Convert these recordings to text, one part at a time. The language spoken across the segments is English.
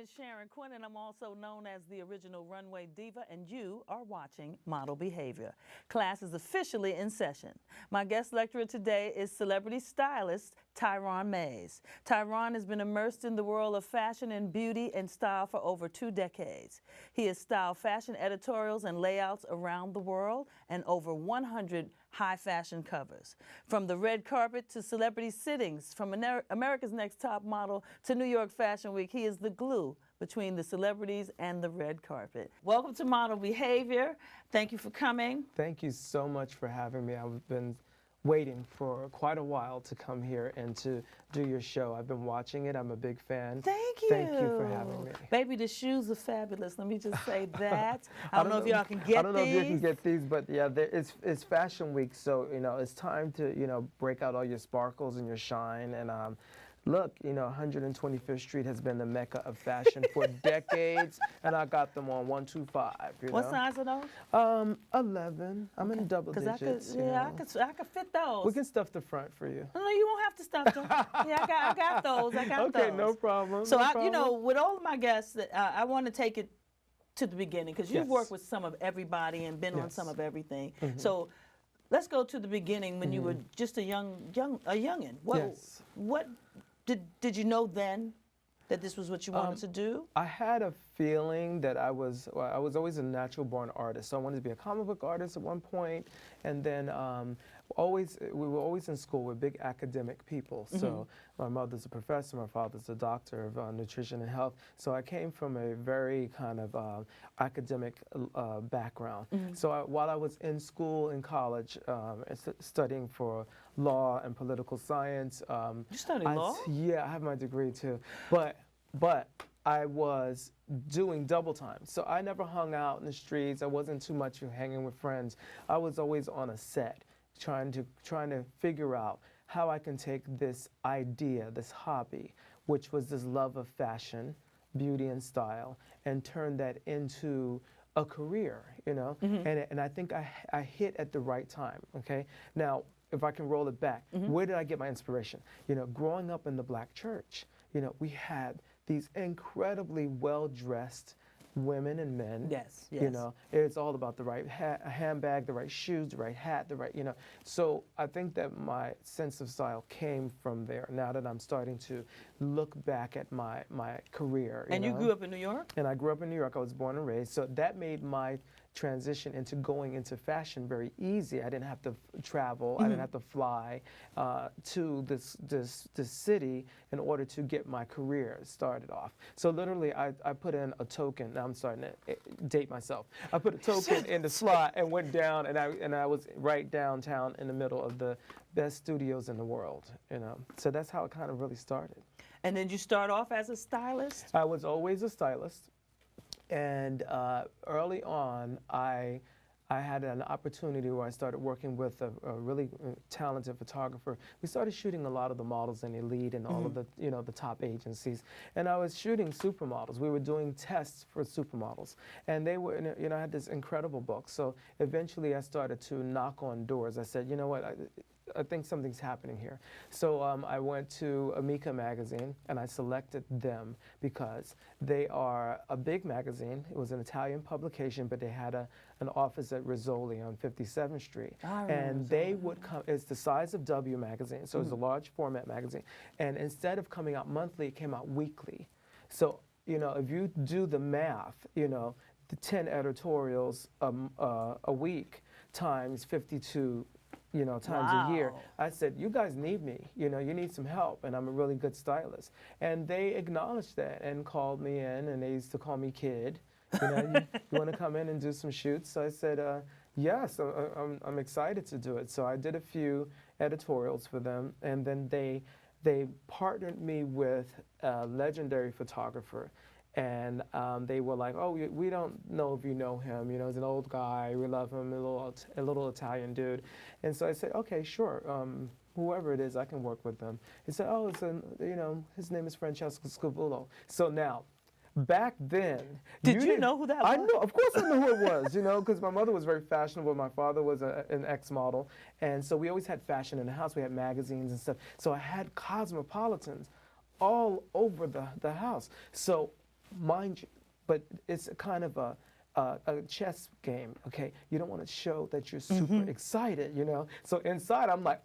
is Sharon Quinn, and I'm also known as the original Runway Diva, and you are watching Model Behavior. Class is officially in session. My guest lecturer today is celebrity stylist Tyra Banks. Tyra has been immersed in the world of fashion and beauty and style for over 2 decades. He has styled fashion editorials and layouts around the world and over 100 high fashion covers. From the red carpet to celebrity sittings, from America's Next Top Model to New York Fashion Week, he is the glue between the celebrities and the red carpet. Welcome to Model Behavior. Thank you for coming. Thank you so much for having me. I've been waiting for quite a while to come here and to do your show. I've been watching it. I'm a big fan. Thank you. Thank you for having me. Baby, the shoes are fabulous. Let me just say that. I don't know if y'all can get these. I don't know if you can get these, but yeah, it's Fashion Week, so it's time to break out all your sparkles and your shine. And look, 125th Street has been the mecca of fashion for decades, and I got them on 125. What size are those? 11. I'm in double digits. I could fit those. We can stuff the front for you. No, you won't have to stuff them. Yeah, I got those. I got those. Okay, no problem. So problem. with all of my guests, I want to take it to the beginning because you've worked with some of everybody and been on some of everything. Mm-hmm. So let's go to the beginning when you were just a youngin'. What did you know then that this was what you wanted to do? I had a feeling that I was always a natural born artist. So I wanted to be a comic book artist at one point, and then we were always in school. We're big academic people. So my mother's a professor, my father's a doctor of nutrition and health. So I came from a very kind of academic background. So while I was in school, in college, studying for law and political science. You studied law? Yeah, I have my degree too. But I was doing double time. So I never hung out in the streets. I wasn't too much hanging with friends. I was always on a set trying to figure out how I can take this idea, this hobby, which was this love of fashion, beauty and style, and turn that into a career, And I think I hit at the right time, okay? Now, if I can roll it back, where did I get my inspiration? Growing up in the black church, we had these incredibly well-dressed women and men. Yes. It's all about the right handbag, the right shoes, the right hat, the right, So I think that my sense of style came from there. Now that I'm starting to look back at my career. And you grew up in New York? And I grew up in New York. I was born and raised. So that made my transition into going into fashion very easy. I didn't have to travel. I didn't have to fly to this city in order to get my career started off. So literally, I put in a token. Now I'm starting to date myself. I put a token in the slot and went down, and I was right downtown in the middle of the best studios in the world. So that's how it kind of really started. And did you start off as a stylist? I was always a stylist. And early on, I had an opportunity where I started working with a really talented photographer. We started shooting a lot of the models in Elite and all of the the top agencies. And I was shooting supermodels. We were doing tests for supermodels, and they were I had this incredible book. So eventually, I started to knock on doors. I said, you know what? I think something's happening here. So I went to Amica magazine and I selected them because they are a big magazine. It was an Italian publication, but they had an office at Rizzoli on 57th Street. And they would come, it's the size of W magazine, so it's a large format magazine. And instead of coming out monthly, it came out weekly. So, if you do the math, the 10 editorials a week times 52 times a year. I said, you guys need me, you need some help, and I'm a really good stylist. And they acknowledged that and called me in, and they used to call me Kid. You want to come in and do some shoots? So I said, yes, I'm excited to do it. So I did a few editorials for them, and then they partnered me with a legendary photographer. And they were like, oh, we don't know if you know him. He's an old guy. We love him, a little Italian dude. And so I said, okay, sure. Whoever it is, I can work with them. He said, oh, his name is Francesco Scavulo. So now, back then, did you know who that was? I know, of course, I knew who it was. Because my mother was very fashionable. My father was an ex-model, and so we always had fashion in the house. We had magazines and stuff. So I had cosmopolitans all over the house. So mind you, but it's a kind of a chess game, okay? You don't want to show that you're super excited, you know? So inside, I'm like,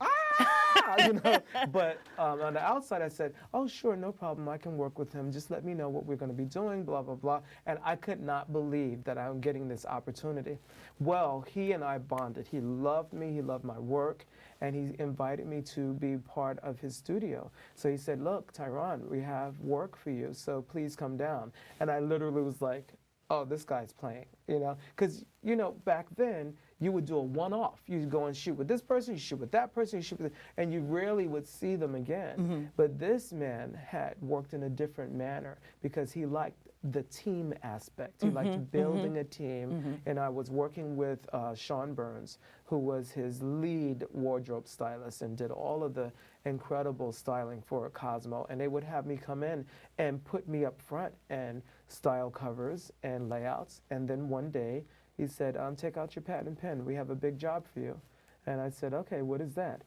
you know? But on the outside, I said, oh, sure, no problem. I can work with him. Just let me know what we're going to be doing, blah, blah, blah. And I could not believe that I'm getting this opportunity. Well, he and I bonded. He loved me. He loved my work. And he invited me to be part of his studio. So he said, look, Tyron, we have work for you, so please come down. And I literally was like, oh, this guy's playing, you know? Because, you know, back then, you would do a one-off. You'd go and shoot with this person, you shoot with that person, you shoot with, and you rarely would see them again. But this man had worked in a different manner because he liked the team aspect. He liked building a team. And I was working with Sean Burns, who was his lead wardrobe stylist and did all of the incredible styling for Cosmo. And they would have me come in and put me up front and style covers and layouts. And then one day he said, take out your pad and pen. We have a big job for you. And I said, okay, what is that?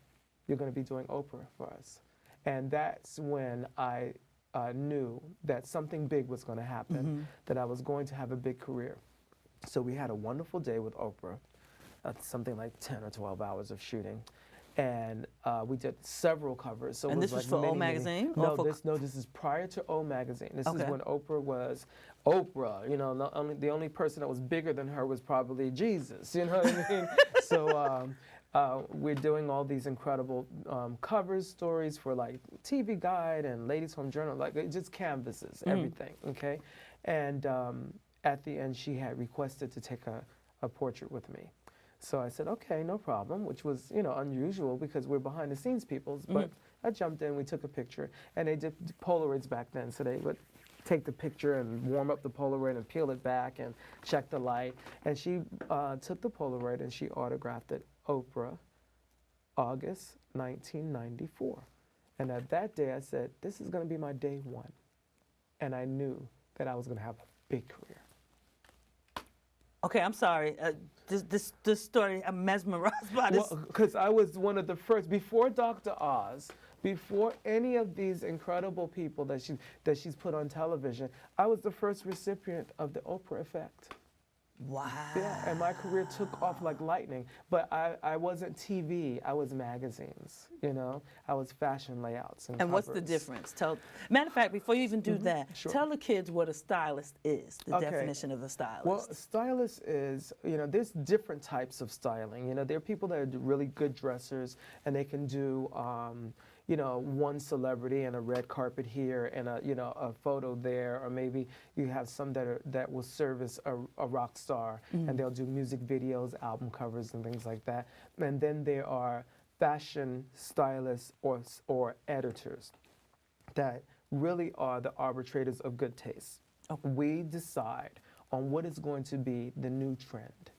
You're going to be doing Oprah for us. And that's when I knew that something big was going to happen, that I was going to have a big career. So we had a wonderful day with Oprah, something like 10 or 12 hours of shooting. And we did several covers. So and it was this was like for O Magazine? No, this is prior to O Magazine. This is when Oprah was Oprah. You know, the only person that was bigger than her was probably Jesus. You know what I mean? So we're doing all these incredible covers, stories for like TV Guide and Ladies Home Journal, like just canvases, everything. Okay, and at the end, she had requested to take a portrait with me. So I said, okay, no problem, which was, you know, unusual because we're behind the scenes people. But I jumped in, we took a picture, and they did Polaroids back then. So they would take the picture and warm up the Polaroid and peel it back and check the light. And she took the Polaroid and she autographed it, Oprah, August 1994. And at that day, I said, this is going to be my day one. And I knew that I was going to have a big career. Okay, I'm sorry. This story, I'm mesmerized by this. Well, because I was one of the first, before Dr. Oz, before any of these incredible people that she's put on television, I was the first recipient of the Oprah effect. Wow. Yeah, and my career took off like lightning. But I wasn't TV, I was magazines, you know? I was fashion layouts and what's the difference? Matter of fact, before you even do that, sure. Tell the kids what a stylist is, the definition of a stylist. Well, a stylist is, you know, there's different types of styling. You know, there are people that are really good dressers and they can do, you know, one celebrity and a red carpet here and a photo there, or maybe you have some that will service a rock star and they'll do music videos, album covers, and things like that. And then there are fashion stylists or editors that really are the arbitrators of good taste. Okay. We decide on what is going to be the new trend.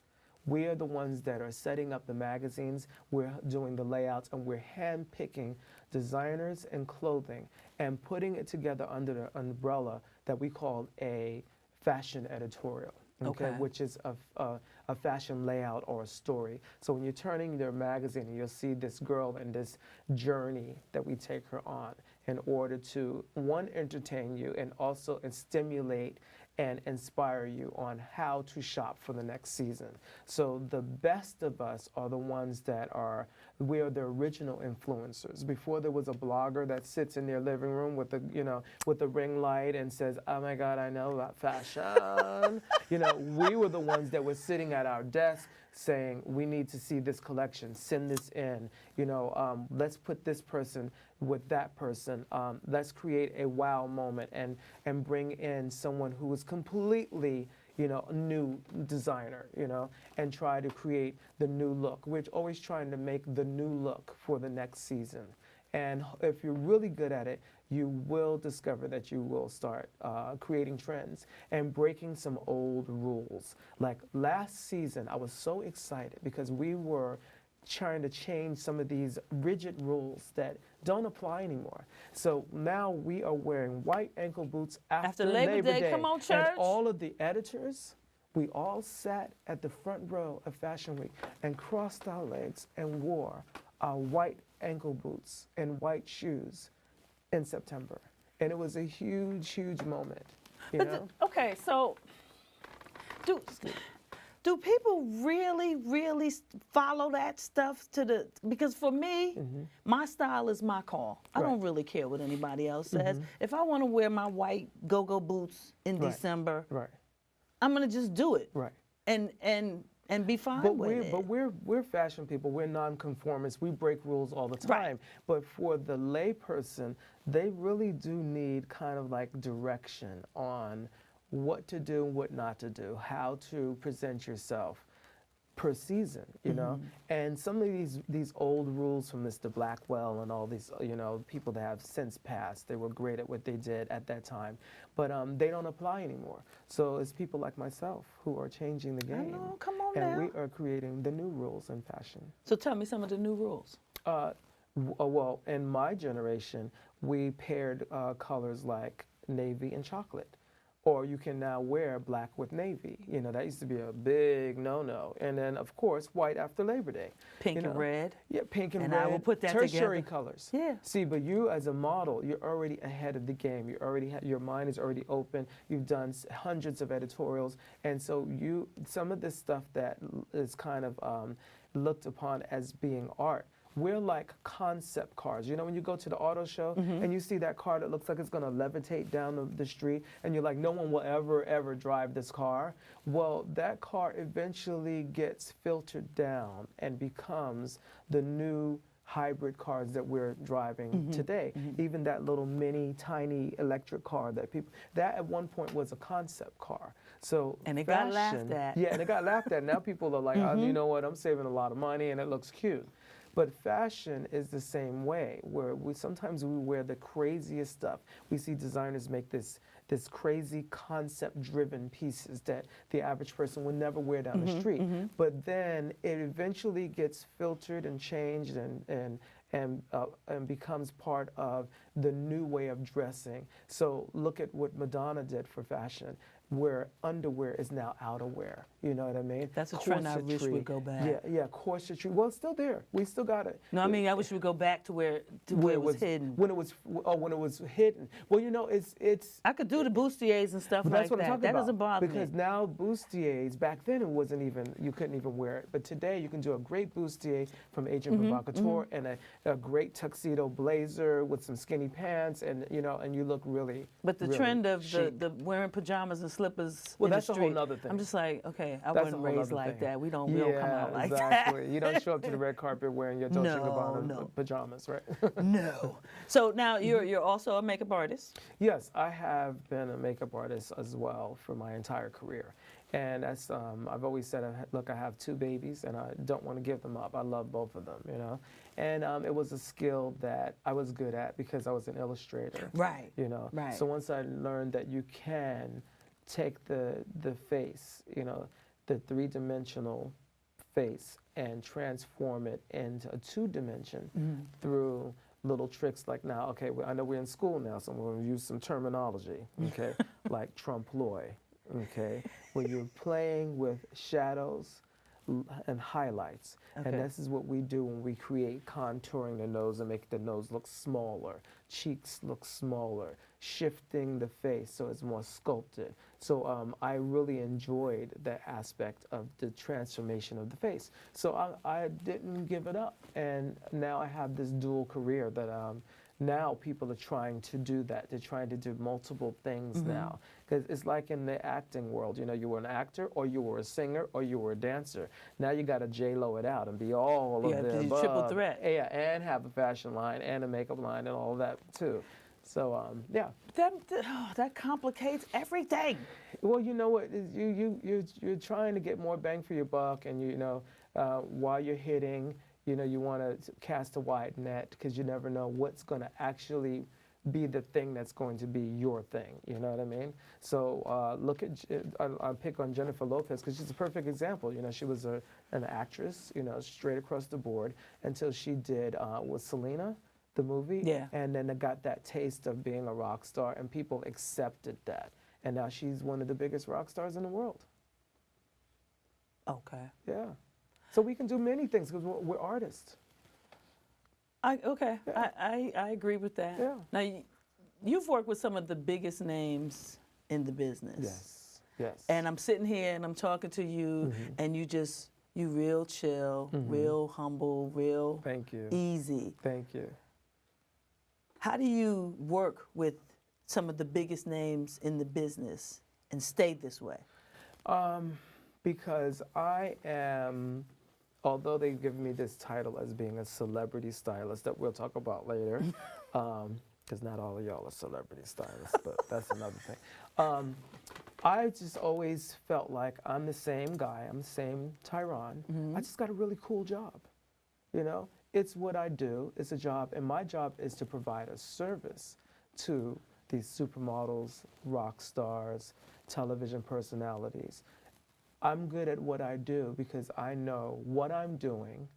We are the ones that are setting up the magazines, we're doing the layouts, and we're hand-picking designers and clothing and putting it together under the umbrella that we call a fashion editorial, which is a fashion layout or a story. So when you're turning your magazine, you'll see this girl and this journey that we take her on in order to, one, entertain you and also stimulate and inspire you on how to shop for the next season. So the best of us are the ones that we are the original influencers. Before there was a blogger that sits in their living room with the ring light and says, oh my God, I know about fashion. You know, we were the ones that were sitting at our desk saying, we need to see this collection, send this in, you know, let's put this person with that person, let's create a wow moment and bring in someone who is completely, you know, a new designer, you know, and try to create the new look. We're always trying to make the new look for the next season. And if you're really good at it, you will discover that you will start creating trends and breaking some old rules. Like last season, I was so excited because we were trying to change some of these rigid rules that don't apply anymore. So now we are wearing white ankle boots after Labor Day. Come on, church. And all of the editors, we all sat at the front row of Fashion Week and crossed our legs and wore our white ankle boots and white shoes in September. And it was a huge, huge moment. You know? Okay, so do people really follow that stuff to the, because for me, my style is my call. I don't really care what anybody else says. If I want to wear my white go-go boots in December, I'm going to just do it. And be fine with it. But we're fashion people. We're nonconformists. We break rules all the time. But for the lay person, they really do need kind of like direction on what to do and what not to do, how to present yourself per season, you know. And some of these old rules from Mr. Blackwell and all these, you know, people that have since passed, they were great at what they did at that time, but they don't apply anymore. So it's people like myself who are changing the game. I know, come on and now. we are creating the new rules in fashion. So tell me some of the new rules. Well, in my generation, we paired colors like navy and chocolate. Or you can now wear black with navy. You know, that used to be a big no-no. And then, of course, white after Labor Day. Pink you know? and red. Yeah, pink and red. And I will put that tertiary together. colors. Yeah. See, but you as a model, you're already ahead of the game. You already your mind is already open. You've done hundreds of editorials. And so some of this stuff that is kind of looked upon as being art, we're like concept cars. You know, when you go to the auto show and you see that car that looks like it's going to levitate down the street, and you're like, no one will ever drive this car. Well, that car eventually gets filtered down and becomes the new hybrid cars that we're driving today. Even that little mini, tiny electric car that at one point was a concept car. So and it fashion, got laughed at. Yeah, and it got laughed at. Now people are like, oh, you know what, I'm saving a lot of money and it looks cute. But fashion is the same way, where sometimes we wear the craziest stuff. We see designers make this crazy concept-driven pieces that the average person would never wear down the street. But then it eventually gets filtered and changed and becomes part of the new way of dressing. So look at what Madonna did for fashion, where underwear is now outerwear. You know what I mean? That's a trend I wish would go back. Yeah, corsetry. Well, it's still there. We still got it. No, I mean, I wish we would go back to where it was hidden. When it was hidden. Well, you know, it's. I could do the bustiers and stuff like that's what that. I'm talking That about. doesn't bother because me. now bustiers, back then it wasn't even, you couldn't even wear it. But today you can do a great bustier from Agent Provocateur and a great tuxedo blazer with some skinny pants, and you know, and you look really. But the really trend of chic. the wearing pajamas and slippers. Well, in that's the a street, whole nother thing. I'm just like, okay, I That's wasn't a whole raised other like thing. that. We don't come out like exactly. that. You don't show up to the red carpet wearing your Dolce & Gabbana No. pajamas, right? No. So now you're also a makeup artist. Yes, I have been a makeup artist as well for my entire career. And that's, I've always said, look, I have 2 babies and I don't want to give them up. I love both of them, you know. And it was a skill that I was good at because I was an illustrator. Right. You know. Right. So once I learned that you can take the face, you know, the 3-dimensional face and transform it into a 2-dimension through little tricks like now, okay, I know we're in school now, so I'm going to use some terminology, okay, like trompe-l'oeil, okay, where you're playing with shadows and highlights. Okay. And this is what we do when we create contouring the nose and make the nose look smaller, cheeks look smaller, shifting the face so it's more sculpted. So I really enjoyed that aspect of the transformation of the face. So I didn't give it up. And now I have this dual career that now people are trying to do that. They're trying to do multiple things now. Because it's like in the acting world, you know, you were an actor or you were a singer or you were a dancer. Now you got to J-Lo it out and be all of the above. Triple threat. Yeah, and have a fashion line and a makeup line and all of that too. So yeah. That complicates everything. Well, you know what? You're trying to get more bang for your buck, and you know, while you're hitting, you know, you want to cast a wide net because you never know what's going to actually be the thing that's going to be your thing. You know what I mean? So look at, I'll pick on Jennifer Lopez because she's a perfect example. You know, she was an actress, you know, straight across the board until she did with Selena, the movie. Yeah. And then it got that taste of being a rock star, and people accepted that. And now she's one of the biggest rock stars in the world. Okay. Yeah. So we can do many things because we're artists. Okay. Yeah. I agree with that. Yeah. Now, you've worked with some of the biggest names in the business. Yes, yes. And I'm sitting here and I'm talking to you, and you real chill, real humble, real Thank you. easy. Thank you. How do you work with some of the biggest names in the business and stay this way? Because I am, although they've given me this title as being a celebrity stylist that we'll talk about later, because not all of y'all are celebrity stylists, but that's another thing. I just always felt like I'm the same guy, I'm the same Tyron. I just got a really cool job, you know? It's what I do, it's a job, and my job is to provide a service to these supermodels, rock stars, television personalities. I'm good at what I do because I know what I'm doing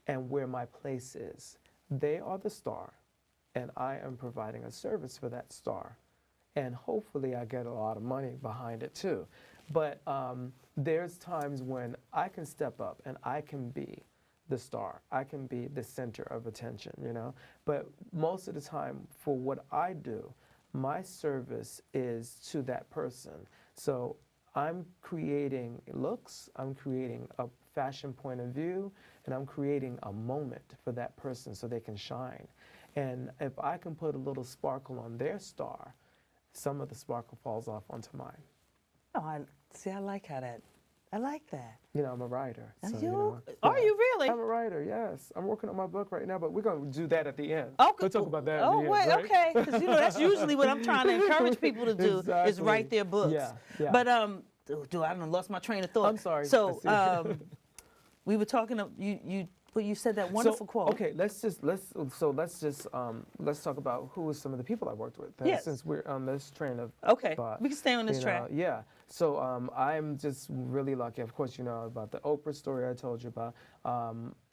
and where my place is. They are the star, and I am providing a service for that star. And hopefully I get a lot of money behind it too. But there's times when I can step up and I can be the star. I can be the center of attention, you know? But most of the time, for what I do, my service is to that person. So I'm creating looks, I'm creating a fashion point of view, and I'm creating a moment for that person so they can shine. And if I can put a little sparkle on their star, some of the sparkle falls off onto mine. Oh, I like how that. I like that. You know, I'm a writer. And So, you, you know, are you really? I'm a writer, yes. I'm working on my book right now, but we're going to do that at the end. Okay. We'll talk about that at Oh, the wait, end, right? okay. Because, you know, that's usually what I'm trying to encourage people to do is Exactly. write their books. Yeah, yeah. But, I done lost my train of thought. I'm sorry. So, we were talking, you said that wonderful quote. Okay, let's talk about who are some of the people I worked with. Yes. Since we're on this train of Okay, thought, we can stay on this you track. know, yeah. So I'm just really lucky. Of course, you know about the Oprah story I told you about.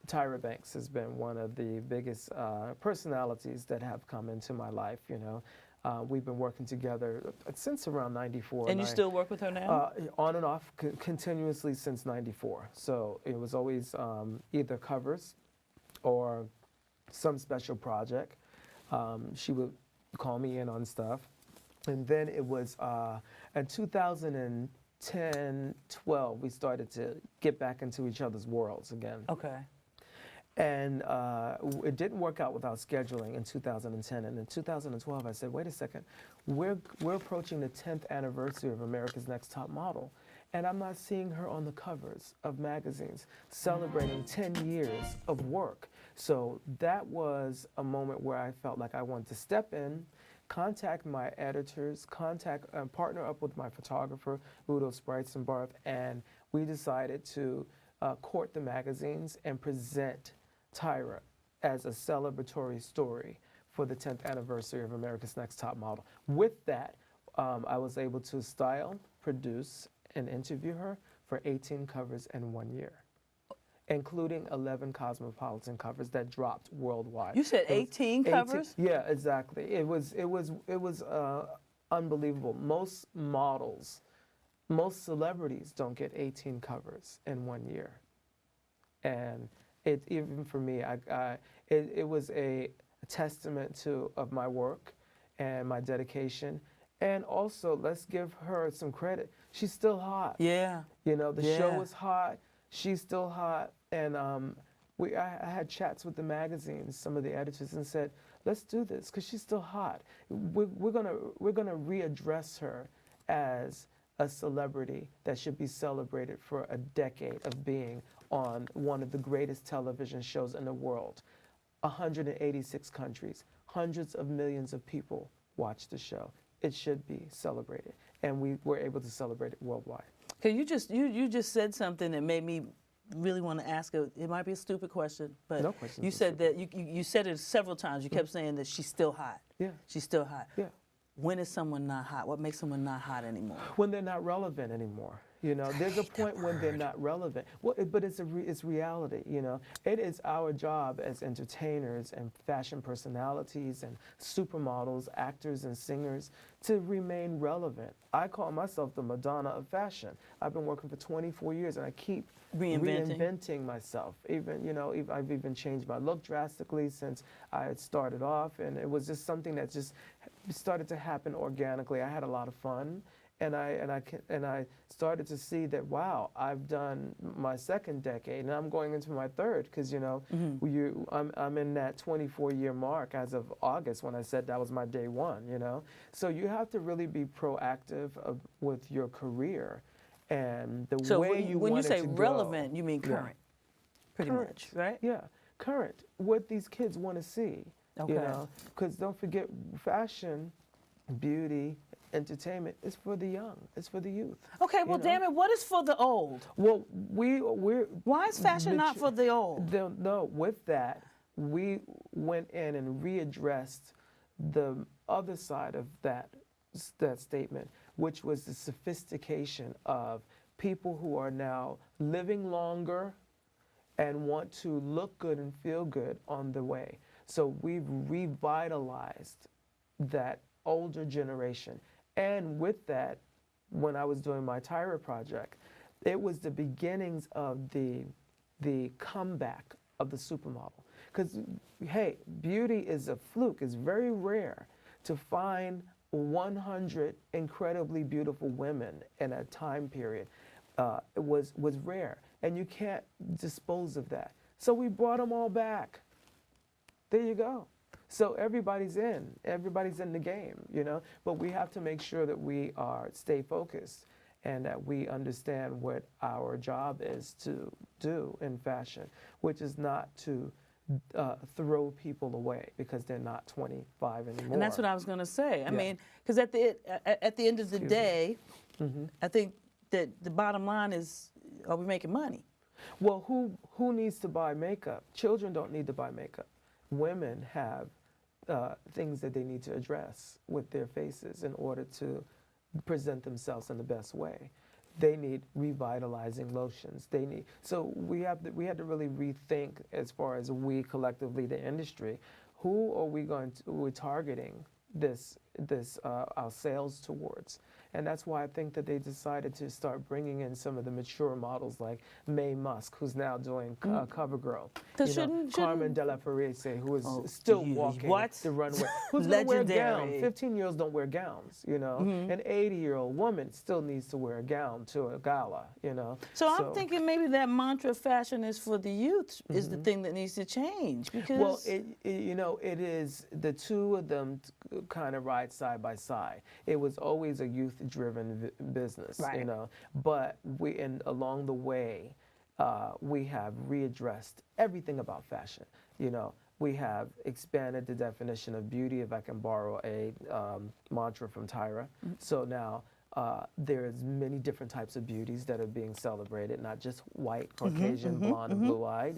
Tyra Banks has been one of the biggest personalities that have come into my life. You know, we've been working together since around '94. And you still work with her now? On and off, continuously since '94. So it was always either covers or some special project. She would call me in on stuff. And then it was in 2010, 12, we started to get back into each other's worlds again. Okay. And it didn't work out without scheduling in 2010. And in 2012, I said, wait a second, we're approaching the 10th anniversary of America's Next Top Model. And I'm not seeing her on the covers of magazines celebrating 10 years of work. So that was a moment where I felt like I wanted to step in, contact my editors, partner up with my photographer, Udo Spreitzenbarth, and we decided to court the magazines and present Tyra as a celebratory story for the 10th anniversary of America's Next Top Model. With that, I was able to style, produce, and interview her for 18 covers in 1 year, including 11 Cosmopolitan covers that dropped worldwide. You said 18 covers? Yeah, exactly. It was unbelievable. Most models, most celebrities don't get 18 covers in 1 year, and even for me, it was a testament of my work and my dedication. And also, let's give her some credit. She's still hot. Yeah. You know, the show is hot. She's still hot. And I had chats with the magazines, some of the editors, and said, let's do this because she's still hot. We're gonna readdress her as a celebrity that should be celebrated for a decade of being on one of the greatest television shows in the world. 186 countries, hundreds of millions of people watch the show. It should be celebrated, and we were able to celebrate it worldwide. Okay, you just said something that made me really want to ask it might be a stupid question, but no question. You said that you said it several times. You kept saying that she's still hot. Yeah. She's still hot. Yeah. When is someone not hot? What makes someone not hot anymore? When they're not relevant anymore. You know, there's a point when they're not relevant. Well, but it's reality. You know, it is our job as entertainers and fashion personalities and supermodels, actors and singers to remain relevant. I call myself the Madonna of fashion. I've been working for 24 years, and I keep reinventing myself. I've even changed my look drastically since I had started off, and it was just something that just started to happen organically. I had a lot of fun. I started to see that, wow, I've done my second decade and I'm going into my third, because I'm in that 24-year mark as of August when I said that was my day one. So you have to really be proactive with your career and the So way you when you want it say to relevant, go. you mean current, pretty Current, much, right? Yeah, current. What these kids want to see. Okay. Because don't forget, fashion, beauty, entertainment is for the young. It's for the youth. Okay, well, damn it, what is for the old? Well, we're Why is fashion not for the old? No, with that, we went in and readdressed the other side of that statement, which was the sophistication of people who are now living longer and want to look good and feel good on the way. So we've revitalized that older generation. And with that, when I was doing my Tyra project, it was the beginnings of the comeback of the supermodel. Because, hey, beauty is a fluke. It's very rare to find 100 incredibly beautiful women in a time period. It was rare, and you can't dispose of that. So we brought them all back. There you go. So everybody's in the game, but we have to make sure that we stay focused and that we understand what our job is to do in fashion, which is not to throw people away because they're not 25 anymore. And that's what I was going to say. I mean, because at the end of the day, I think that the bottom line is, are we making money? Well, who needs to buy makeup? Children don't need to buy makeup. Women have things that they need to address with their faces in order to present themselves in the best way. They need revitalizing lotions. So we had to really rethink, as far as we collectively, the industry, who are we're targeting this our sales towards. And that's why I think that they decided to start bringing in some of the mature models like Mae Musk, who's now doing CoverGirl. Carmen de la Ferrice, who is still walking the runway. Who's going to wear a gown? 15-year-olds don't wear gowns, An 80-year-old woman still needs to wear a gown to a gala, So I'm thinking maybe that mantra, fashion is for the youth, is the thing that needs to change. Because well, it is, the two of them kind of ride side by side. It was always a youth-driven business, right. But along the way, we have readdressed everything about fashion. We have expanded the definition of beauty, if I can borrow a mantra from Tyra. So now there's many different types of beauties that are being celebrated, not just white, Caucasian, blonde, and blue-eyed.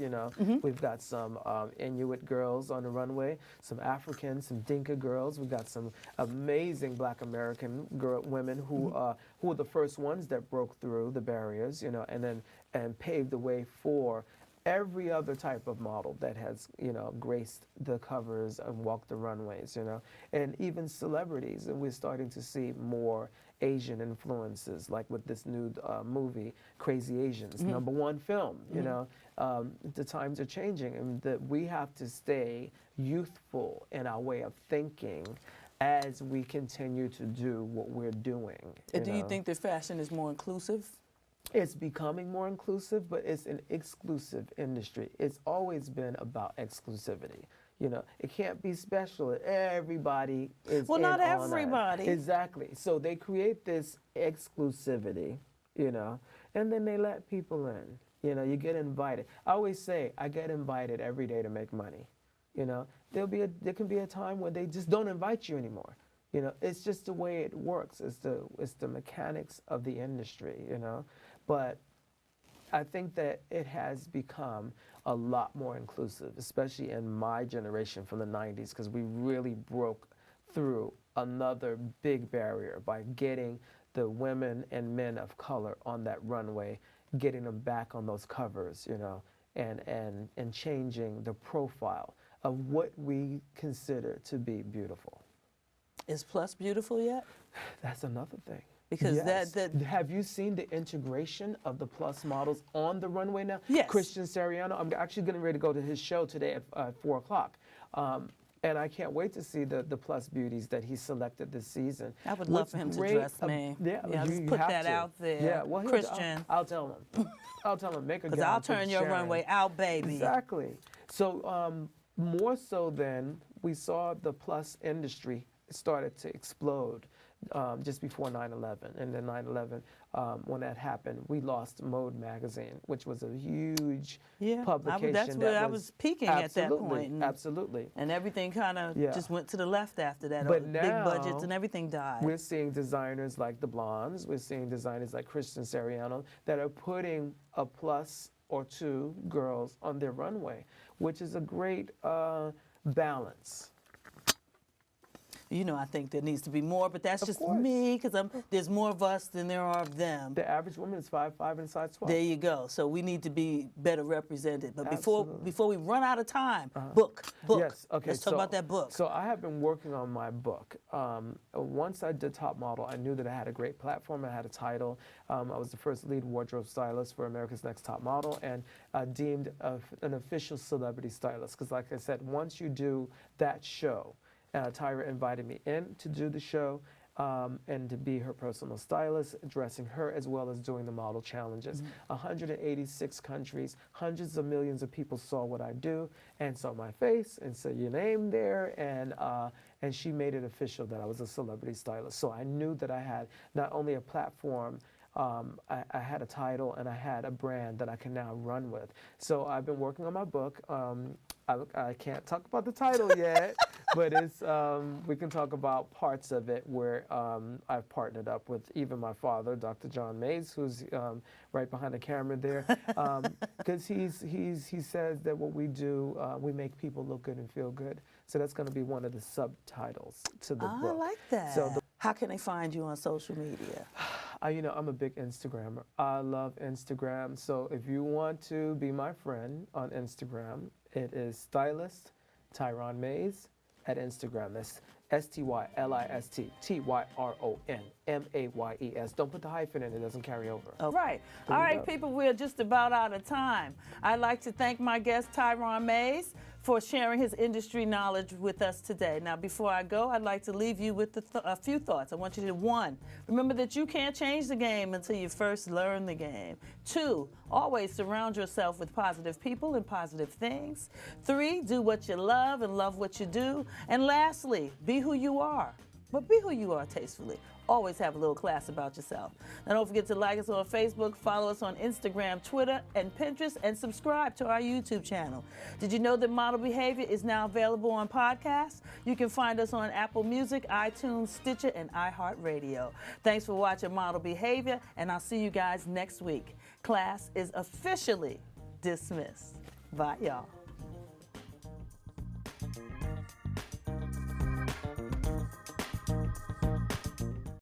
We've got some Inuit girls on the runway, some African, some Dinka girls. We've got some amazing Black American women who are the first ones that broke through the barriers, and paved the way for every other type of model that has, graced the covers and walked the runways, and even celebrities. And we're starting to see more Asian influences, like with this new movie, Crazy Asians, #1 film. The times are changing, and that we have to stay youthful in our way of thinking as we continue to do what we're doing. Do you think that fashion is more inclusive? It's becoming more inclusive, but it's an exclusive industry. It's always been about exclusivity. It can't be special. Everybody is well, not on everybody. That. Exactly. So they create this exclusivity, and then they let people in. You get invited. I always say I get invited every day to make money. There can be a time when they just don't invite you anymore. It's just the way it works. It's the mechanics of the industry. But I think that it has become a lot more inclusive, especially in my generation from the 90s, because we really broke through another big barrier by getting the women and men of color on that runway, getting them back on those covers, and changing the profile of what we consider to be beautiful. Is Plus beautiful yet? That's another thing. Because yes. Have you seen the integration of the Plus models on the runway now? Yes. Christian Siriano, I'm actually getting ready to go to his show today at 4 o'clock. And I can't wait to see the plus beauties that he selected this season. I would love for him to dress me. Yeah, just put that out there. Yeah, well, Christian. I'll tell him. I'll tell him, make a gown. Because I'll turn your runway out, baby. Exactly. So more so than we saw the plus industry started to explode just before 9/11. And then 9/11, when that happened, we lost Mode magazine, which was a huge publication. That's where I was peaking at that point. And, absolutely. And everything kind of just went to the left after that. But big now, budgets and everything died. We're seeing designers like the Blondes. We're seeing designers like Kristen Sariano that are putting a plus or two girls on their runway, which is a great balance. You know, I think there needs to be more, but that's just me, because there's more of us than there are of them. The average woman is 5'5" and size 12. There you go. So we need to be better represented. But before we run out of time, book. Yes, okay. Let's talk about that book. So I have been working on my book. Once I did Top Model, I knew that I had a great platform. I had a title. I was the first lead wardrobe stylist for America's Next Top Model, and deemed an official celebrity stylist. Because like I said, once you do that show, Tyra invited me in to do the show and to be her personal stylist, dressing her as well as doing the model challenges. 186 countries, hundreds of millions of people saw what I do and saw my face and saw your name there, and she made it official that I was a celebrity stylist. So I knew that I had not only a platform, I had a title and I had a brand that I can now run with. So I've been working on my book. I can't talk about the title yet, but it's we can talk about parts of it where I've partnered up with even my father, Dr. John Mays, who's right behind the camera there, because he says that what we do, we make people look good and feel good. So that's going to be one of the subtitles to the book. I like that. So how can they find you on social media? You know, I'm a big Instagrammer. I love Instagram. So if you want to be my friend on Instagram, it is Stylist Tyron Mays at Instagram. That's STYLIST-TYRONMAYES. Don't put the hyphen in, it doesn't carry over. All right. All right, people, we're just about out of time. I'd like to thank my guest, Tyron Mays, for sharing his industry knowledge with us today. Now, before I go, I'd like to leave you with a few thoughts. I want you to, 1, remember that you can't change the game until you first learn the game. 2, always surround yourself with positive people and positive things. 3, do what you love and love what you do. And lastly, be who you are, but be who you are tastefully. Always have a little class about yourself. Now, don't forget to like us on Facebook, follow us on Instagram, Twitter, and Pinterest, and subscribe to our YouTube channel. Did you know that Model Behavior is now available on podcasts? You can find us on Apple Music, iTunes, Stitcher, and iHeart Radio. Thanks for watching Model Behavior, and I'll see you guys next week. Class is officially dismissed. Bye, y'all.